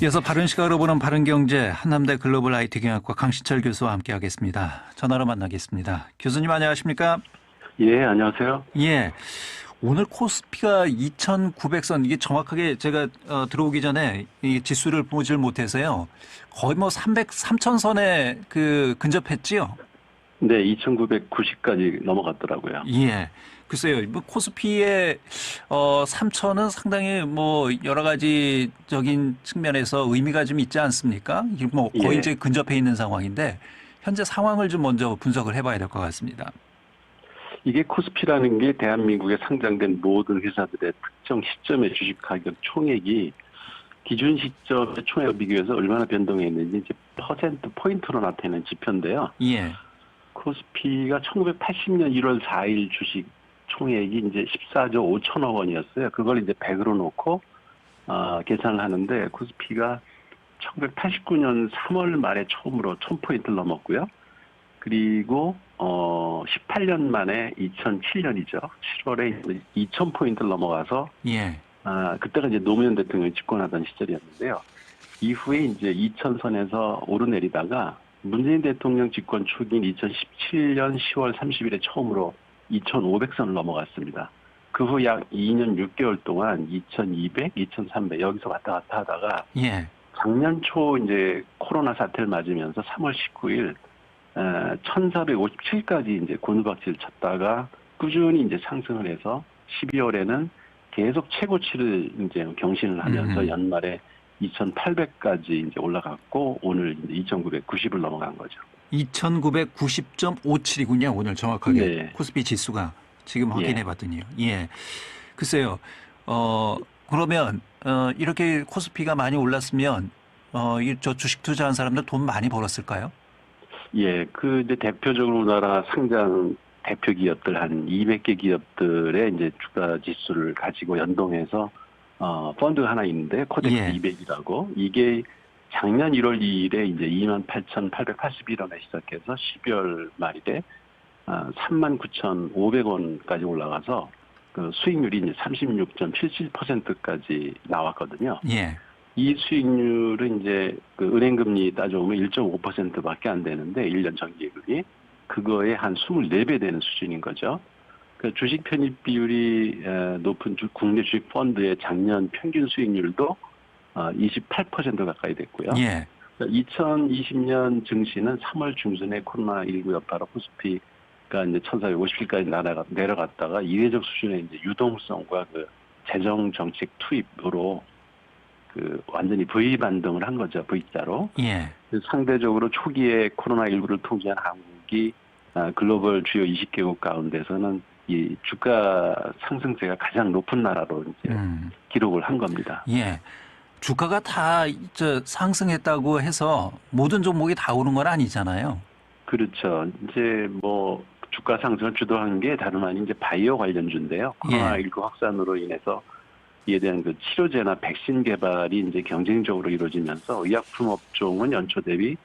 이어서 바른 시각으로 보는 바른경제 한남대 글로벌 IT경영학과 강신철 교수와 함께하겠습니다. 전화로 만나겠습니다. 교수님 안녕하십니까? 예, 안녕하세요. 예. 오늘 코스피가 2,900선 이게 정확하게 제가 들어오기 전에 이 지수를 보질 못해서요. 거의 뭐 3,000선에 근접했지요. 네, 2,990까지 넘어갔더라고요. 예. 글쎄요, 뭐 코스피의 3천은 상당히 뭐 여러 가지적인 측면에서 의미가 좀 있지 않습니까? 이게 뭐 거의 예. 이제 근접해 있는 상황인데 현재 상황을 좀 먼저 분석을 해봐야 될 것 같습니다. 이게 코스피라는 게 대한민국에 상장된 모든 회사들의 특정 시점의 주식 가격 총액이 기준 시점의 총액에 비교해서 얼마나 변동했는지 이제 퍼센트 포인트로 나타내는 지표인데요. 예, 코스피가 1980년 1월 4일 주식 총액이 이제 14조 5천억 원이었어요. 그걸 이제 100으로 놓고 계산을 하는데 코스피가 1989년 3월 말에 처음으로 1000포인트를 넘었고요. 그리고 18년 만에 2007년이죠. 7월에 2000포인트를 넘어가서 예, 그때가 이제 노무현 대통령이 집권하던 시절이었는데요. 이후에 이제 2000선에서 오르내리다가 문재인 대통령 집권 초기인 2017년 10월 30일에 처음으로 2500선을 넘어갔습니다. 그 후 약 2년 6개월 동안 2200, 2300 여기서 왔다 갔다 하다가 예, 작년 초 이제 코로나 사태를 맞으면서 3월 19일 1457까지 이제 곤두박질을 쳤다가 꾸준히 이제 상승을 해서 12월에는 계속 최고치를 이제 경신을 하면서 연말에 2,800까지 이제 올라갔고 오늘 이제 2,990을 넘어간 거죠. 2,990.57이군요. 오늘 정확하게 네. 코스피 지수가 지금 확인해 예. 봤더니요. 예. 글쎄요. 그러면 이렇게 코스피가 많이 올랐으면 저 주식 투자한 사람들 돈 많이 벌었을까요? 예. 그 이제 대표적으로 우리나라 상장 대표 기업들 한 200개 기업들의 이제 주가 지수를 가지고 연동해서 펀드가 하나 있는데 코덱스 예. 200이라고 이게 작년 1월 2일에 이제 28,881원에 시작해서 12월 말일에 39,500원까지 올라가서 그 수익률이 이제 36.77%까지 나왔거든요. 예. 이 수익률은 이제 그 은행금리 따져보면 1.5%밖에 안 되는데 1년 정기예금이 그거에 한 24배 되는 수준인 거죠. 그 주식 편입 비율이 높은 국내 주식 펀드의 작년 평균 수익률도 28% 가까이 됐고요. 예. 2020년 증시는 3월 중순에 코로나19 여파로 코스피가 이제 1,450일까지 내려갔다가 이례적 수준의 이제 유동성과 그 재정 정책 투입으로 그 완전히 V 반등을 한 거죠. V자로. 예. 상대적으로 초기에 코로나19를 통제한 한국이 글로벌 주요 20개국 가운데서는 이 주가 상승세가 가장 높은 나라로 이제 기록을 한 겁니다. 예. 주가가 다 상승했다고 해서 모든 종목이 다 오른 건 아니잖아요. 그렇죠. 이제 뭐 주가 상승을 주도한 게 다름 아닌 이제 바이오 관련주인데요. 코로나19 확산으로 인해서 이에 대한 그 치료제나 백신 개발이 이제 경쟁적으로 이루어지면서 의약품 업종은 연초 대비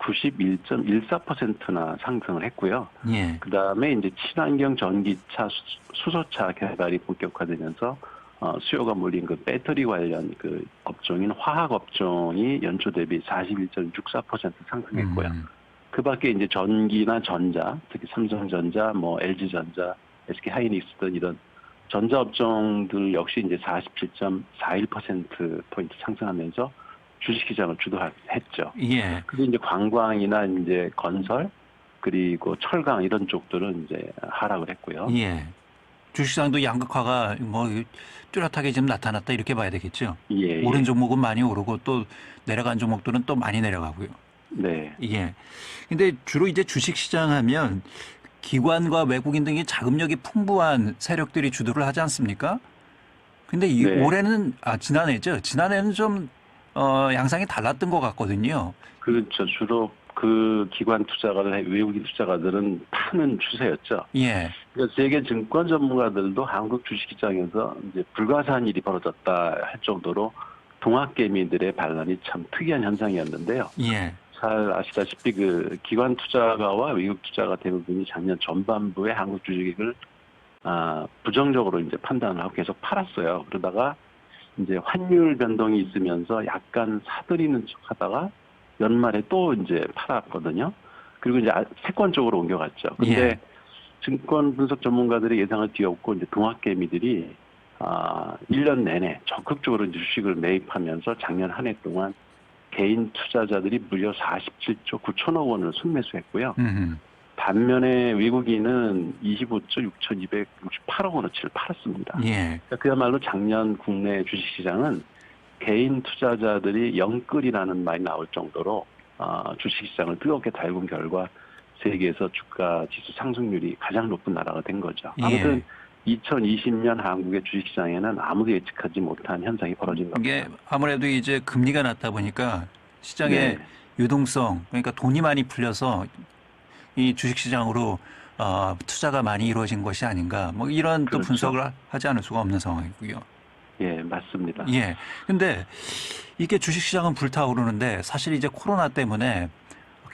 91.14%나 상승을 했고요. 예. 그 다음에 이제 친환경 전기차, 수소차 개발이 본격화되면서 수요가 몰린 그 배터리 관련 그 업종인 화학 업종이 연초 대비 41.64% 상승했고요. 그 밖에 이제 전기나 전자, 특히 삼성전자, 뭐 LG전자, SK하이닉스 등 이런 전자업종들 역시 이제 47.41%포인트 상승하면서 주식시장을 주도했죠. 예. 그리고 이제 관광이나 이제 건설, 그리고 철강 이런 쪽들은 이제 하락을 했고요. 예. 주식시장도 양극화가 뭐 뚜렷하게 지금 나타났다 이렇게 봐야 되겠죠. 예, 오른 예. 종목은 많이 오르고 또 내려간 종목들은 또 많이 내려가고요. 네. 예. 근데 주로 이제 주식시장 하면 기관과 외국인 등의 자금력이 풍부한 세력들이 주도를 하지 않습니까? 근데 네. 올해는 지난해죠. 지난해는 좀 양상이 달랐던 것 같거든요. 그렇죠. 주로 그 기관 투자가들, 외국인 투자가들은 파는 추세였죠. 예. 그래서 세계 증권 전문가들도 한국 주식시장에서 이제 불가사한 일이 벌어졌다 할 정도로 동학개미들의 반란이 참 특이한 현상이었는데요. 예. 잘 아시다시피 그 기관 투자가와 외국 투자가 대부분이 작년 전반부에 한국 주식을 부정적으로 이제 판단을 하고 계속 팔았어요. 그러다가 이제 환율 변동이 있으면서 약간 사들이는 척 하다가 연말에 또 이제 팔았거든요. 그리고 이제 세권 쪽으로 옮겨갔죠. 근데 예. 증권 분석 전문가들의 예상을 뒤엎고 이제 동학개미들이 1년 내내 적극적으로 이제 주식을 매입하면서 작년 한 해 동안 개인 투자자들이 무려 47조 9천억 원을 순매수했고요. 반면에 외국인은 25조 6,268억 원어치를 팔았습니다. 예. 그러니까 그야말로 작년 국내 주식시장은 개인 투자자들이 영끌이라는 말이 나올 정도로 주식시장을 뜨겁게 달군 결과 세계에서 주가 지수 상승률이 가장 높은 나라가 된 거죠. 아무튼 2020년 한국의 주식시장에는 아무도 예측하지 못한 현상이 벌어진 겁니다. 이게 아무래도 이제 금리가 낮다 보니까 시장의 네. 유동성, 그러니까 돈이 많이 풀려서 이 주식시장으로 투자가 많이 이루어진 것이 아닌가, 뭐 이런 또 그렇죠. 분석을 하지 않을 수가 없는 상황이고요. 예, 맞습니다. 예. 근데 이게 주식시장은 불타오르는데 사실 이제 코로나 때문에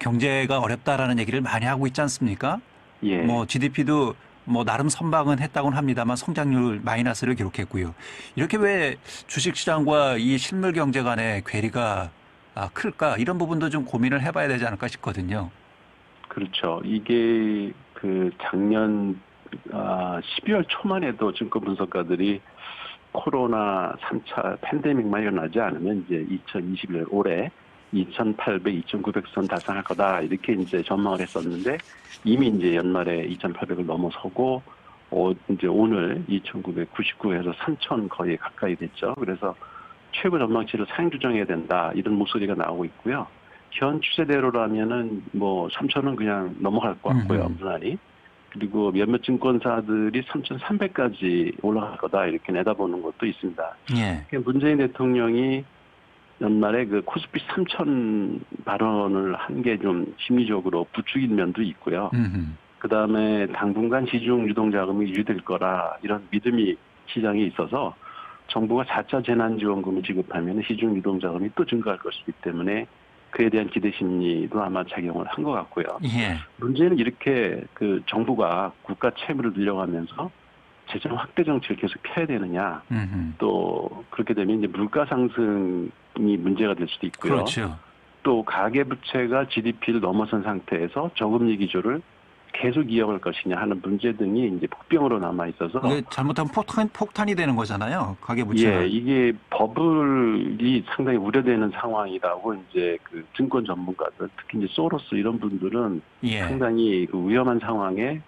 경제가 어렵다라는 얘기를 많이 하고 있지 않습니까? 예. 뭐 GDP도 뭐 나름 선방은 했다고는 합니다만 성장률 마이너스를 기록했고요. 이렇게 왜 주식시장과 이 실물 경제 간의 괴리가 클까? 이런 부분도 좀 고민을 해봐야 되지 않을까 싶거든요. 그렇죠. 이게 작년 12월 초만 해도 증권 분석가들이 코로나 3차 팬데믹만 일어나지 않으면 이제 2021년 올해 2,800, 2,900선 달성할 거다 이렇게 이제 전망을 했었는데 이미 이제 연말에 2,800을 넘어서고 이제 오늘 2,999에서 3,000 거의 가까이 됐죠. 그래서 최고 전망치를 상향 조정해야 된다 이런 목소리가 나오고 있고요. 현 추세대로라면은 뭐 3,000은 그냥 넘어갈 것 같고요, 무난히. 그리고 몇몇 증권사들이 3,300까지 올라갈 거다 이렇게 내다보는 것도 있습니다. 예. 문재인 대통령이 연말에 그 코스피 3,000 발언을 한 게 좀 심리적으로 부추긴 면도 있고요. 그 다음에 당분간 시중 유동자금이 유지될 거라 이런 믿음이 시장에 있어서 정부가 4차 재난지원금을 지급하면 시중 유동자금이 또 증가할 것이기 때문에 그에 대한 기대 심리도 아마 작용을 한 것 같고요. 예. 문제는 이렇게 정부가 국가 채무를 늘려가면서 재정 확대 정책을 계속 펴야 되느냐. 또 그렇게 되면 이제 물가 상승이 문제가 될 수도 있고요. 그렇죠. 또 가계 부채가 GDP를 넘어선 상태에서 저금리 기조를 계속 이어갈 것이냐 하는 문제 등이 이제 복병으로 남아 있어서 이게 잘못하면 폭탄이 되는 거잖아요. 가계부채가. 예, 이게 버블이 상당히 우려되는 상황이라고 이제 증권 전문가들, 특히 이제 소로스 이런 분들은 예. 상당히 위험한 상황에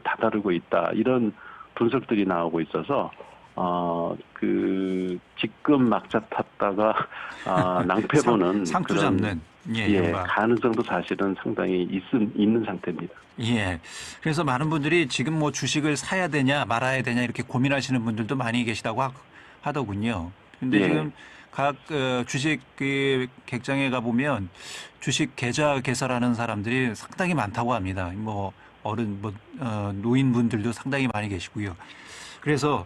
다다르고 있다 이런 분석들이 나오고 있어서 지금 막자 탔다가 낭패 보는 상투 그런, 잡는 가능성도 사실은 상당히 있는 상태입니다. 예. 그래서 많은 분들이 지금 뭐 주식을 사야 되냐 말아야 되냐 이렇게 고민하시는 분들도 많이 계시다고 하더군요. 근데 지금 각 주식 객장에 가 보면 주식 계좌 개설하는 사람들이 상당히 많다고 합니다. 뭐 노인분들도 상당히 많이 계시고요. 그래서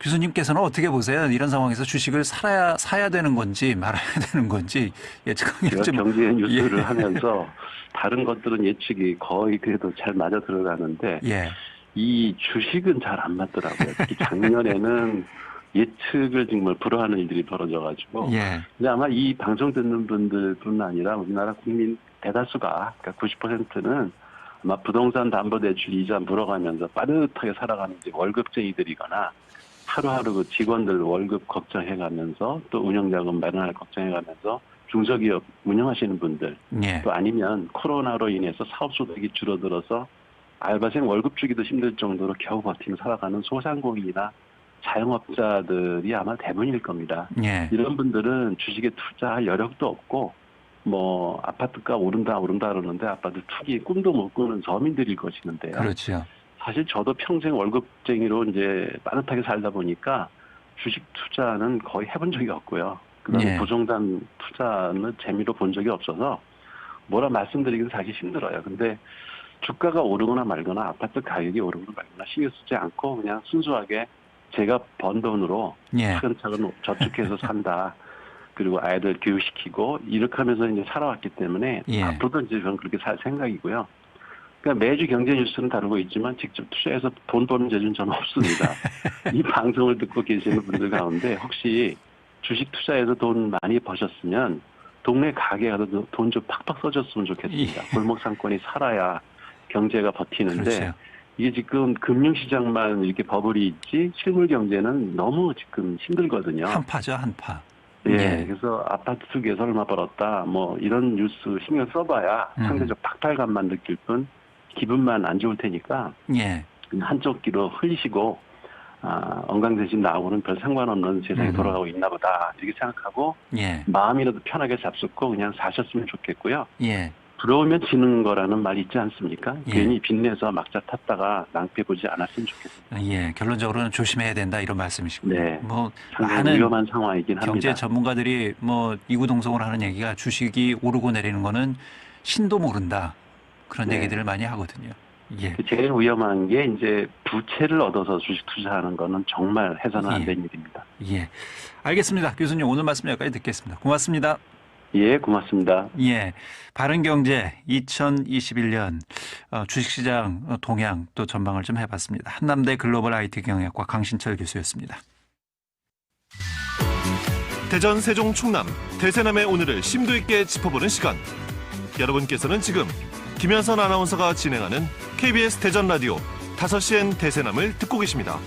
교수님께서는 어떻게 보세요? 이런 상황에서 주식을 사야 되는 건지 말아야 되는 건지 예측하기가 제가 경제 뉴스를 하면서 다른 것들은 예측이 거의 그래도 잘 맞아 들어가는데 이 주식은 잘 안 맞더라고요. 특히 작년에는 예측을 정말 불허하는 일들이 벌어져가지고 근데 아마 이 방송 듣는 분들뿐 아니라 우리나라 국민 대다수가 그러니까 90%는 아마 부동산 담보대출 이자 물어가면서 빠듯하게 살아가는 이제 월급쟁이들이거나 하루하루 직원들 월급 걱정해가면서 또 운영자금 마련할 걱정해가면서 중소기업 운영하시는 분들 또 아니면 코로나로 인해서 사업소득이 줄어들어서 알바생 월급 주기도 힘들 정도로 겨우 버티며 살아가는 소상공인이나 자영업자들이 아마 대부분일 겁니다. 이런 분들은 주식에 투자할 여력도 없고 뭐 아파트가 오른다 그러는데 아파트 투기 꿈도 못 꾸는 서민들일 것이는데요. 그렇죠. 사실 저도 평생 월급쟁이로 이제 빠듯하게 살다 보니까 주식 투자는 거의 해본 적이 없고요. 그다음에 부동산 투자는 재미로 본 적이 없어서 뭐라 말씀드리기도 사실 힘들어요. 근데 주가가 오르거나 말거나 아파트 가격이 오르거나 말거나 신경 쓰지 않고 그냥 순수하게 제가 번 돈으로 차근차근 저축해서 산다. 그리고 아이들 교육시키고 이렇게 하면서 이제 살아왔기 때문에 앞으로도 이제 저는 그렇게 살 생각이고요. 그러니까 매주 경제 뉴스는 다루고 있지만 직접 투자해서 돈 버는 재주는 저는 없습니다. 이 방송을 듣고 계시는 분들 가운데 혹시 주식 투자해서 돈 많이 버셨으면 동네 가게 가서 돈 좀 팍팍 써줬으면 좋겠습니다. 예. 골목 상권이 살아야 경제가 버티는데 그렇죠. 이게 지금 금융시장만 이렇게 버블이 있지 실물 경제는 너무 지금 힘들거든요. 한파죠, 한파. 예, 그래서 아파트 투기에서 얼마 벌었다, 뭐 이런 뉴스 신경 써봐야 상대적 박탈감만 느낄 뿐 기분만 안 좋을 테니까 예. 그냥 한쪽 귀로 흘리시고 언강대신 나하고는 별 상관없는 세상이 돌아가고 있나 보다 이렇게 생각하고 예. 마음이라도 편하게 잡숫고 그냥 사셨으면 좋겠고요. 예. 부러우면 지는 거라는 말 있지 않습니까? 예. 괜히 빚내서 막자 탔다가 낭패 보지 않았으면 좋겠습니다. 예. 결론적으로는 조심해야 된다 이런 말씀이시고요. 네. 뭐 상당히 많은 위험한 상황이긴 경제 합니다. 전문가들이 뭐 이구동성으로 하는 얘기가 주식이 오르고 내리는 거는 신도 모른다. 그런 네. 얘기들을 많이 하거든요. 예. 제일 위험한 게 이제 부채를 얻어서 주식 투자하는 거는 정말 해서는 안 예. 되는 일입니다. 예. 알겠습니다. 교수님 오늘 말씀 여기까지 듣겠습니다. 고맙습니다. 예, 고맙습니다. 예. 바른경제 2021년 주식시장 동향 또 전망을 좀 해봤습니다. 한남대 글로벌 IT 경영학과 강신철 교수였습니다. 대전, 세종, 충남, 대세남의 오늘을 심도 있게 짚어보는 시간. 여러분께서는 지금 김현선 아나운서가 진행하는 KBS 대전 라디오 5시엔 대세남을 듣고 계십니다.